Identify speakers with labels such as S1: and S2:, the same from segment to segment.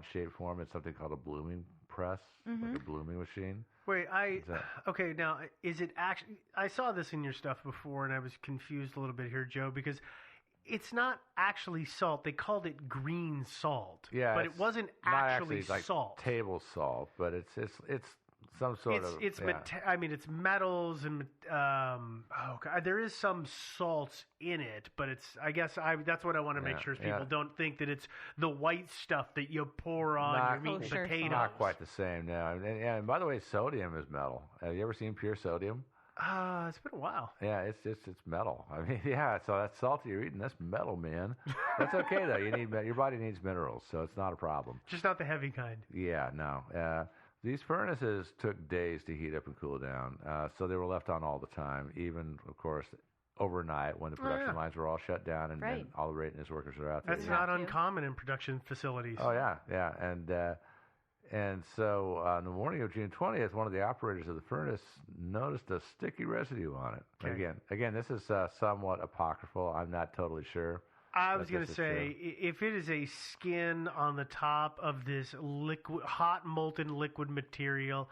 S1: odd-shaped form. It's something called a blooming press, like a blooming machine.
S2: Wait, okay, now, is it actually... I saw this in your stuff before, and I was confused a little bit here, Joe, because it's not actually salt. They called it green salt.
S1: Yeah,
S2: but it wasn't actually
S1: like
S2: salt.
S1: Table salt, but it's some sort of...
S2: It's metals and... God, there is some salts in it, but it's... I guess that's what I want to make sure people don't think that it's the white stuff that you pour on your meat and potatoes.
S1: Not quite the same, no. And by the way, sodium is metal. Have you ever seen pure sodium?
S2: It's been a while.
S1: Yeah, it's metal. I mean, so that salt you're eating, that's metal, man. That's okay, though. Your body needs minerals, so it's not a problem.
S2: Just not the heavy kind.
S1: Yeah, no. These furnaces took days to heat up and cool down, so they were left on all the time, even, of course, overnight when the production lines were all shut down and all the maintenance workers are out there.
S2: That's not uncommon in production facilities.
S1: Oh, yeah. And so on the morning of June 20th, one of the operators of the furnace noticed a sticky residue on it. Okay. Again, this is somewhat apocryphal. I'm not totally sure.
S2: I was going to say, if it is a skin on the top of this hot molten liquid material,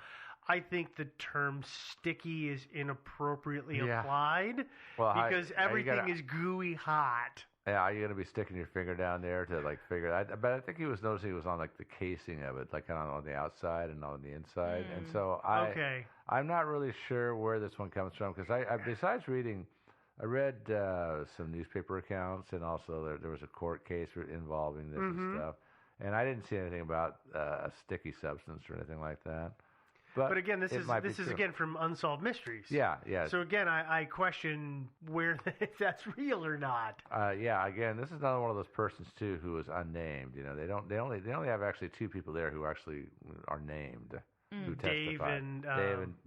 S2: I think the term sticky is inappropriately applied because everything is gooey hot.
S1: Yeah, are you going to be sticking your finger down there to figure it? But I think he was noticing it was on the casing of it, kind of on the outside and on the inside. And so I'm not really sure where this one comes from because besides reading... I read some newspaper accounts, and also there was a court case involving this and stuff. And I didn't see anything about a sticky substance or anything like that. But
S2: again, this is again from Unsolved Mysteries.
S1: Yeah.
S2: So again, I question if that's real or not.
S1: Again, this is another one of those persons too who is unnamed. They only have actually two people there who actually are named who testified.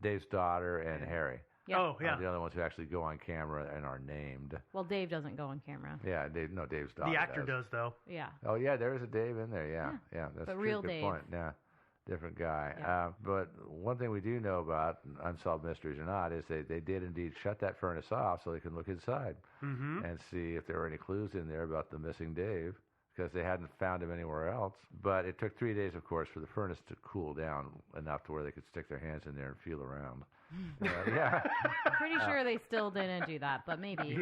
S1: Dave's daughter and Harry.
S3: Yep.
S2: Oh, yeah.
S1: The other ones who actually go on camera and are named.
S3: Well, Dave doesn't go on camera.
S1: Yeah, Dave's daughter.
S2: The actor does, though.
S3: Yeah.
S1: Oh, yeah, there is a Dave in there. Yeah. That's
S3: but
S1: true.
S3: real
S1: Good
S3: Dave.
S1: point. Yeah, different guy. Yeah. But one thing we do know about, Unsolved Mysteries or not, is they did indeed shut that furnace off so they could look inside and see if there were any clues in there about the missing Dave, because they hadn't found him anywhere else. But it took 3 days, of course, for the furnace to cool down enough to where they could stick their hands in there and feel around.
S3: Pretty sure they still didn't do that, but maybe.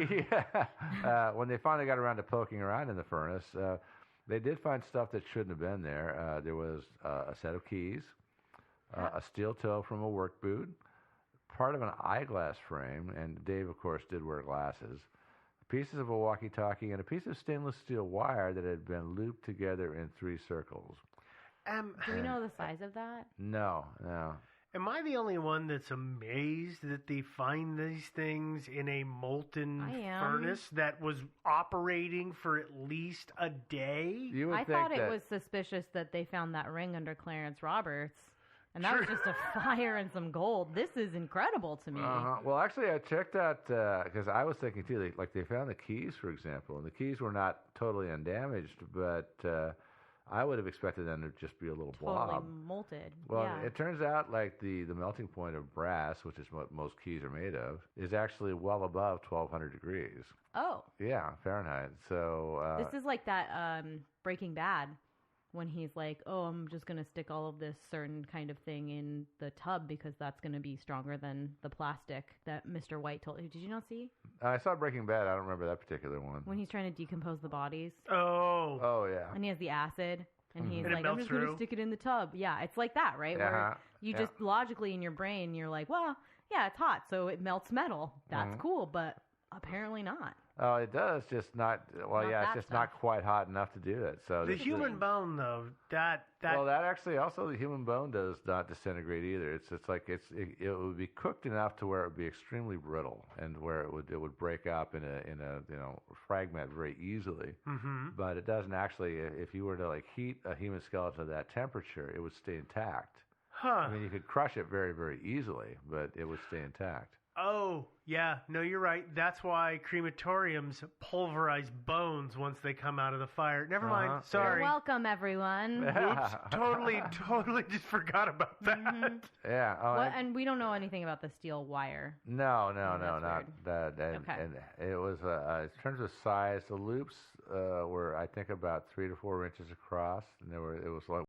S1: When they finally got around to poking around in the furnace, they did find stuff that shouldn't have been there. There was a set of keys, a steel toe from a work boot, part of an eyeglass frame, and Dave, of course, did wear glasses, pieces of a walkie-talkie, and a piece of stainless steel wire that had been looped together in 3 circles.
S3: Do we know the size of that?
S1: No.
S2: Am I the only one that's amazed that they find these things in a molten furnace that was operating for at least a day?
S3: I thought it was suspicious that they found that ring under Clarence Roberts. And that was just a fire and some gold. This is incredible to me.
S1: Well, actually, I checked out, because I was thinking, too, they found the keys, for example, and the keys were not totally undamaged, but I would have expected them to just be a little blob.
S3: Totally molted.
S1: Well, it turns out, the melting point of brass, which is what most keys are made of, is actually well above 1,200 degrees.
S3: Oh.
S1: Yeah, Fahrenheit. So
S3: this is like that Breaking Bad, when he's like, oh, I'm just going to stick all of this certain kind of thing in the tub because that's going to be stronger than the plastic that Mr. White told you. Did you not see?
S1: I saw Breaking Bad. I don't remember that particular one.
S3: When he's trying to decompose the bodies.
S1: Oh, yeah.
S3: And he has the acid. And he's
S2: and
S3: like, I'm just going to stick it in the tub. Yeah, it's like that, right? Where you just logically in your brain, you're like, well, yeah, it's hot, so it melts metal. That's cool, but apparently not.
S1: Oh, it does, just not. Well, it's just not quite hot enough to do it. So
S2: the human bone, though, that
S1: actually also the human bone does not disintegrate either. It's it would be cooked enough to where it would be extremely brittle and where it would break up in a fragment very easily. Mm-hmm. But it doesn't actually. If you were to heat a human skeleton to that temperature, it would stay intact.
S2: Huh.
S1: I mean, you could crush it very, very easily, but it would stay intact.
S2: Oh, yeah. No, you're right. That's why crematoriums pulverize bones once they come out of the fire. Never mind. Sorry.
S3: You're welcome, everyone.
S2: Oops. Totally just forgot about that.
S3: Mm-hmm.
S1: Yeah.
S3: And we don't know anything about the steel wire.
S1: No, not that. And it was, in terms of size, the loops were, I think, about 3 to 4 inches across. And it was like